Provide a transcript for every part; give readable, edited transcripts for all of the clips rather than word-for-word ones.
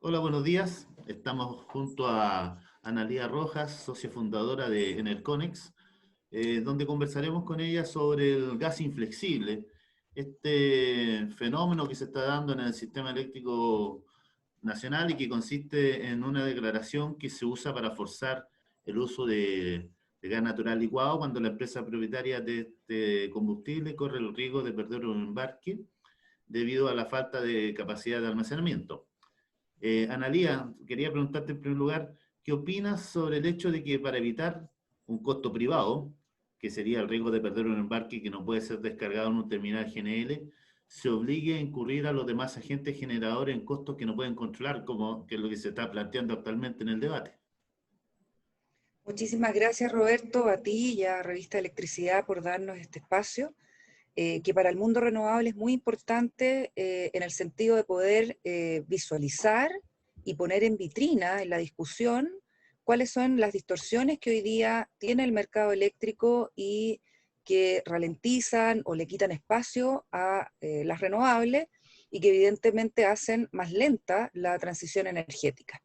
Hola, buenos días. Estamos junto a Analía Rojas, socia fundadora de Enerconex, donde conversaremos con ella sobre el gas inflexible, este fenómeno que se está dando en el sistema eléctrico nacional y que consiste en una declaración que se usa para forzar el uso de gas natural licuado cuando la empresa propietaria de este combustible corre el riesgo de perder un embarque debido a la falta de capacidad de almacenamiento. Analía, quería preguntarte en primer lugar, ¿qué opinas sobre el hecho de que para evitar un costo privado, que sería el riesgo de perder un embarque que no puede ser descargado en un terminal GNL, se obligue a incurrir a los demás agentes generadores en costos que no pueden controlar, como que es lo que se está planteando actualmente en el debate? Muchísimas gracias, Roberto, a ti y a Revista Electricidad por darnos este espacio, que para el mundo renovable es muy importante en el sentido de poder visualizar y poner en vitrina, en la discusión, cuáles son las distorsiones que hoy día tiene el mercado eléctrico y que ralentizan o le quitan espacio a las renovables y que evidentemente hacen más lenta la transición energética.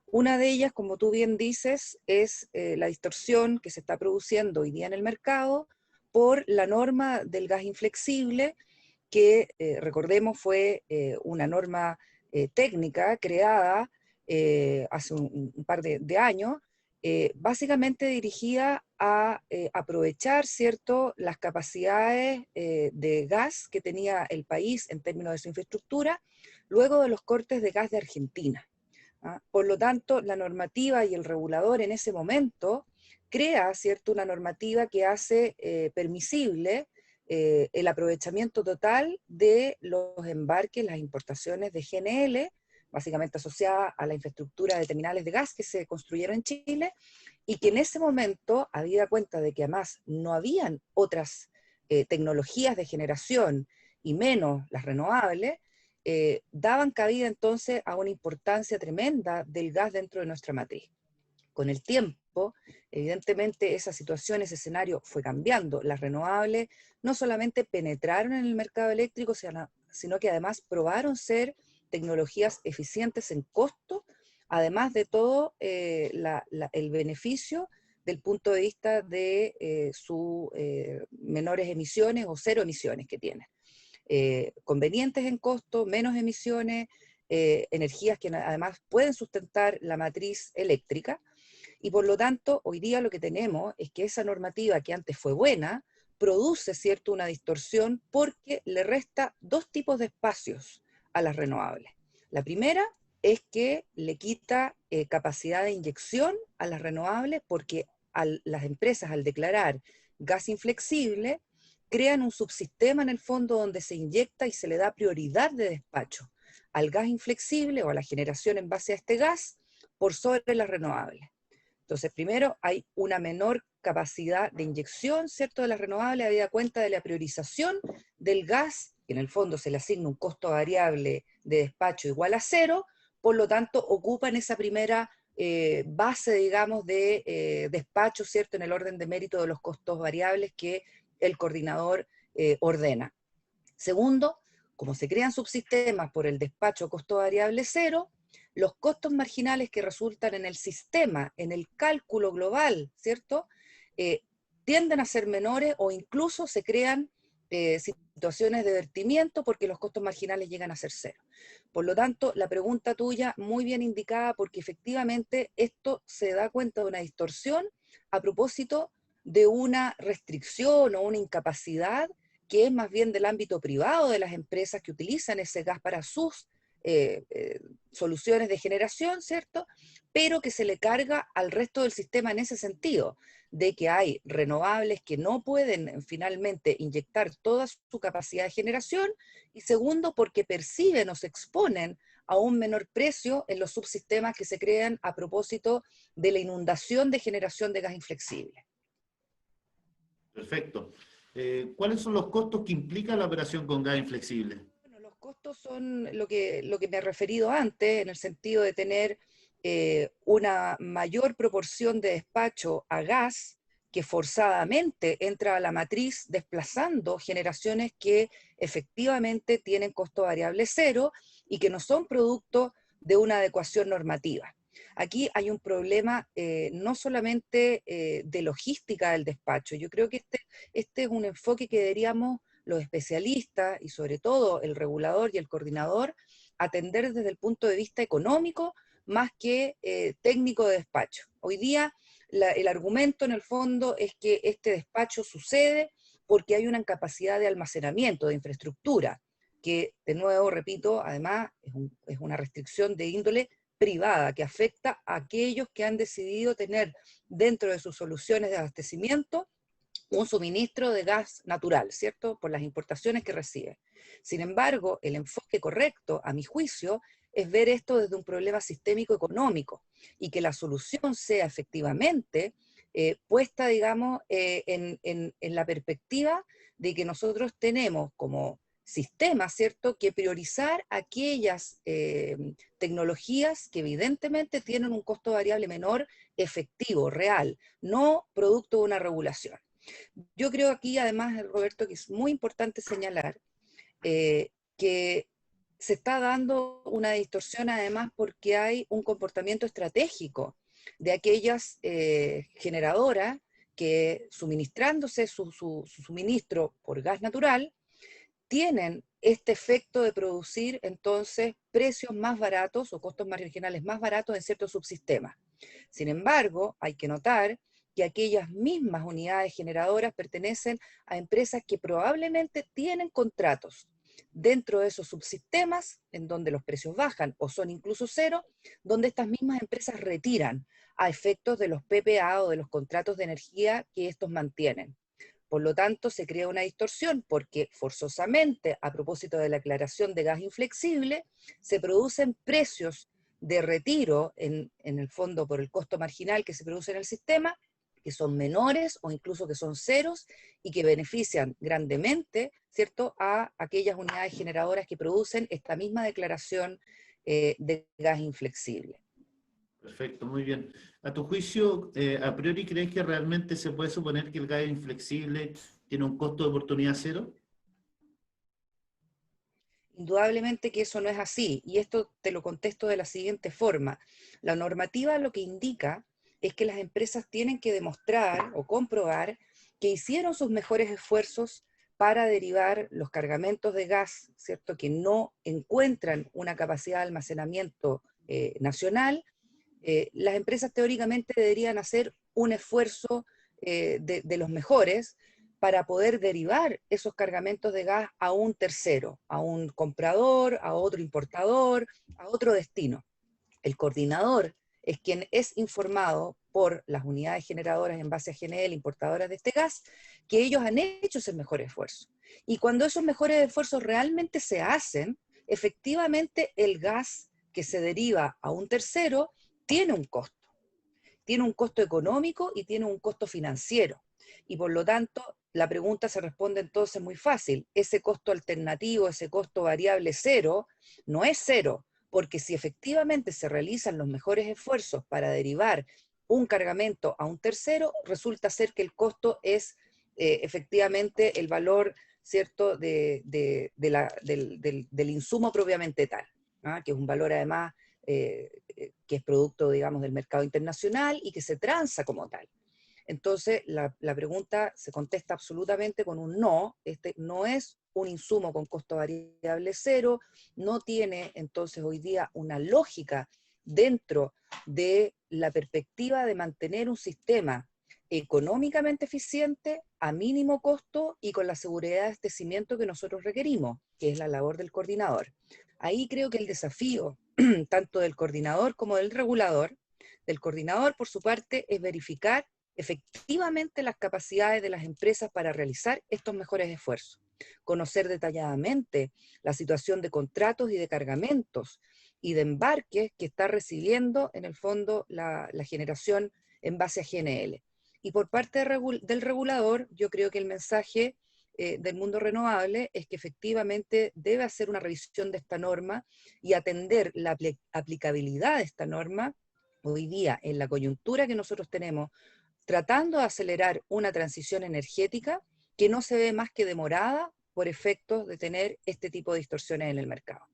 Una de ellas, como tú bien dices, es la distorsión que se está produciendo hoy día en el mercado por la norma del gas inflexible, que recordemos fue una norma técnica creada hace un par de años, básicamente dirigida a aprovechar, ¿cierto?, las capacidades de gas que tenía el país en términos de su infraestructura, luego de los cortes de gas de Argentina. ¿Ah? Por lo tanto, la normativa y el regulador en ese momento crea, ¿cierto?, una normativa que hace permisible el aprovechamiento total de los embarques, las importaciones de GNL, básicamente asociada a la infraestructura de terminales de gas que se construyeron en Chile, y que en ese momento, habida cuenta de que además no habían otras tecnologías de generación y menos las renovables, daban cabida entonces a una importancia tremenda del gas dentro de nuestra matriz. Con el tiempo, evidentemente esa situación, ese escenario fue cambiando. Las renovables no solamente penetraron en el mercado eléctrico, sino que además probaron ser tecnologías eficientes en costo, además de todo el beneficio del punto de vista de sus menores emisiones o cero emisiones que tienen. Convenientes en costo, menos emisiones, energías que además pueden sustentar la matriz eléctrica, y por lo tanto hoy día lo que tenemos es que esa normativa que antes fue buena, produce, ¿cierto?, una distorsión porque le resta dos tipos de espacios a las renovables. La primera es que le quita capacidad de inyección a las renovables porque las empresas al declarar gas inflexible crean un subsistema en el fondo donde se inyecta y se le da prioridad de despacho al gas inflexible o a la generación en base a este gas por sobre las renovables. Entonces, primero, hay una menor capacidad de inyección, ¿cierto?, de las renovables, habida cuenta de la priorización del gas, que en el fondo se le asigna un costo variable de despacho igual a cero, por lo tanto, ocupan esa primera base, digamos, de despacho, ¿cierto?, en el orden de mérito de los costos variables que el coordinador ordena. Segundo, como se crean subsistemas por el despacho costo variable cero, los costos marginales que resultan en el sistema, en el cálculo global, ¿cierto?, Eh, tienden a ser menores o incluso se crean situaciones de vertimiento porque los costos marginales llegan a ser cero. Por lo tanto, la pregunta tuya muy bien indicada porque efectivamente esto se da cuenta de una distorsión a propósito de una restricción o una incapacidad que es más bien del ámbito privado de las empresas que utilizan ese gas para sus eh, eh, soluciones de generación, ¿cierto? Pero que se le carga al resto del sistema en ese sentido, de que hay renovables que no pueden finalmente inyectar toda su capacidad de generación, y segundo, porque perciben o se exponen a un menor precio en los subsistemas que se crean a propósito de la inundación de generación de gas inflexible. Perfecto. ¿Cuáles son los costos que implica la operación con gas inflexible? Bueno, los costos son lo que me he referido antes, en el sentido de tener una mayor proporción de despacho a gas que forzadamente entra a la matriz desplazando generaciones que efectivamente tienen costo variable cero y que no son producto de una adecuación normativa. Aquí hay un problema no solamente de logística del despacho. Yo creo que este es un enfoque que deberíamos los especialistas y sobre todo el regulador y el coordinador atender desde el punto de vista económico más que técnico de despacho. Hoy día el argumento en el fondo es que este despacho sucede porque hay una incapacidad de almacenamiento, de infraestructura, que de nuevo, repito, además es una restricción de índole privada que afecta a aquellos que han decidido tener dentro de sus soluciones de abastecimiento un suministro de gas natural, ¿cierto? Por las importaciones que recibe. Sin embargo, el enfoque correcto, a mi juicio, es ver esto desde un problema sistémico económico y que la solución sea efectivamente puesta, digamos, en la perspectiva de que nosotros tenemos como sistema, ¿cierto?, que priorizar aquellas tecnologías que evidentemente tienen un costo variable menor, efectivo, real, no producto de una regulación. Yo creo aquí, además, Roberto, que es muy importante señalar que se está dando una distorsión, además, porque hay un comportamiento estratégico de aquellas generadoras que, suministrándose su suministro por gas natural, tienen este efecto de producir entonces precios más baratos o costos marginales más baratos en ciertos subsistemas. Sin embargo, hay que notar que aquellas mismas unidades generadoras pertenecen a empresas que probablemente tienen contratos dentro de esos subsistemas en donde los precios bajan o son incluso cero, donde estas mismas empresas retiran a efectos de los PPA o de los contratos de energía que estos mantienen. Por lo tanto, se crea una distorsión porque forzosamente, a propósito de la aclaración de gas inflexible, se producen precios de retiro, en el fondo por el costo marginal que se produce en el sistema, que son menores o incluso que son ceros y que benefician grandemente, ¿cierto?, a aquellas unidades generadoras que producen esta misma declaración de gas inflexible. Perfecto, muy bien. A tu juicio, a priori, ¿crees que realmente se puede suponer que el gas inflexible tiene un costo de oportunidad cero? Indudablemente que eso no es así, y esto te lo contesto de la siguiente forma. La normativa lo que indica es que las empresas tienen que demostrar o comprobar que hicieron sus mejores esfuerzos para derivar los cargamentos de gas, ¿cierto?, que no encuentran una capacidad de almacenamiento nacional. Las empresas teóricamente deberían hacer un esfuerzo de los mejores para poder derivar esos cargamentos de gas a un tercero, a un comprador, a otro importador, a otro destino. El coordinador es quien es informado por las unidades generadoras en base a GNL, importadoras de este gas, que ellos han hecho ese mejor esfuerzo. Y cuando esos mejores esfuerzos realmente se hacen, efectivamente el gas que se deriva a un tercero tiene un costo. Tiene un costo económico y tiene un costo financiero. Y por lo tanto, la pregunta se responde entonces muy fácil. Ese costo alternativo, ese costo variable cero, no es cero, porque si efectivamente se realizan los mejores esfuerzos para derivar un cargamento a un tercero, resulta ser que el costo es efectivamente el valor, ¿cierto?, del insumo propiamente tal, ¿ah?, que es un valor además que es producto, digamos, del mercado internacional y que se transa como tal. Entonces, la pregunta se contesta absolutamente con un no. Este no es un insumo con costo variable cero, no tiene entonces hoy día una lógica dentro de la perspectiva de mantener un sistema económicamente eficiente, a mínimo costo y con la seguridad de abastecimiento que nosotros requerimos, que es la labor del coordinador. Ahí creo que el desafío, tanto del coordinador como del regulador, del coordinador por su parte, es verificar efectivamente las capacidades de las empresas para realizar estos mejores esfuerzos, conocer detalladamente la situación de contratos y de cargamentos y de embarques que está recibiendo en el fondo la generación en base a GNL. Y por parte del regulador, yo creo que el mensaje del mundo renovable es que efectivamente debe hacer una revisión de esta norma y atender la aplicabilidad de esta norma hoy día en la coyuntura que nosotros tenemos, tratando de acelerar una transición energética que no se ve más que demorada por efectos de tener este tipo de distorsiones en el mercado.